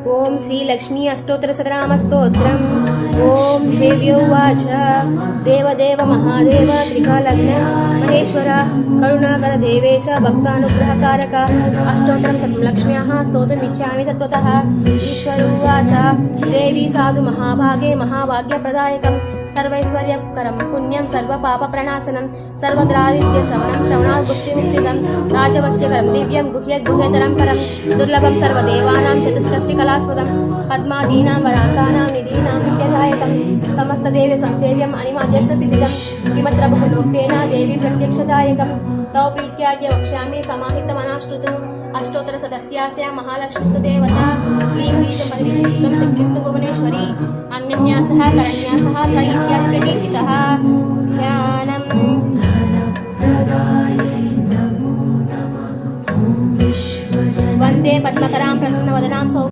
ఓం శ్రీ లక్ష్మీ అష్టోత్తర శతనామస్తోత్రం. ఓం దేవ్యోవాచ దేవదేవ మహాదేవ త్రికాలగ్న మహేశ్వర కరుణాకర దేవేశ భక్తానుగ్రహకారక అష్టోత్తరం శతం లక్ష్మ్యాః స్తోత్రమిచ్చామి తత్వతః. ఈశ్వరోవాచ దేవి సాధు మహాభాగే మహాభాగ్యప్రదాయకం సర్వైశ్వర్యకరం పుణ్యం సర్వపాపప్రణాశనం సర్వద్రాదిత్య శ్రవణం శ్రవణాత్ భుక్తిముక్తిదం రాజవస్యకరం దివ్యం గుహ్యద్గుహ్యతరం పరం దుర్లభం సర్వదేవానాం చతుష్షష్టికళాస్పదం పద్మాదీనాం వరాంతానాం నిధీనాం నిత్యదాయకం సమస్తదేవ సంసేవ్యం అనిమాద్యస్య సిద్ధిదం కిమత్ర బహునోక్తేన దేవి ప్రత్యక్షదాయకం తౌ ప్రీత్యాద్య వక్ష్యామి సమాహితమనాశ్రుతం అష్టోత్తర సదస్యాస్య మహాలక్ష్మిస్తు దేవత క్లీం బీజం పరివిత్తం శక్తిస్తు భువనేశ్వరి అన్యన్యాసః కరణ్యాసః స ఇత్యాది ప్రకీర్తితః.